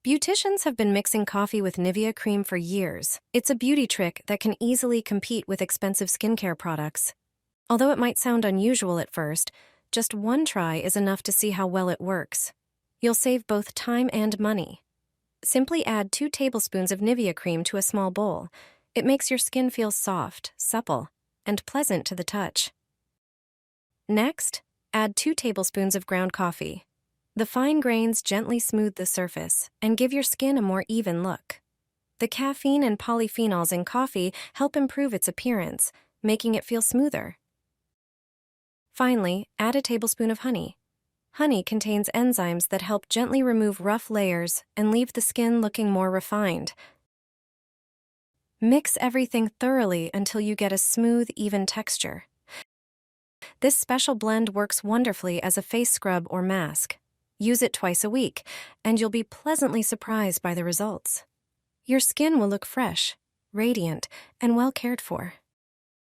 Beauticians have been mixing coffee with Nivea cream for years. It's a beauty trick that can easily compete with expensive skincare products. Although it might sound unusual at first, just one try is enough to see how well it works. You'll save both time and money. Simply add 2 tablespoons of Nivea cream to a small bowl. It makes your skin feel soft, supple, and pleasant to the touch. Next, add 2 tablespoons of ground coffee. The fine grains gently smooth the surface and give your skin a more even look. The caffeine and polyphenols in coffee help improve its appearance, making it feel smoother. Finally, add a tablespoon of honey. Honey contains enzymes that help gently remove rough layers and leave the skin looking more refined. Mix everything thoroughly until you get a smooth, even texture. This special blend works wonderfully as a face scrub or mask. Use it twice a week, and you'll be pleasantly surprised by the results. Your skin will look fresh, radiant, and well cared for.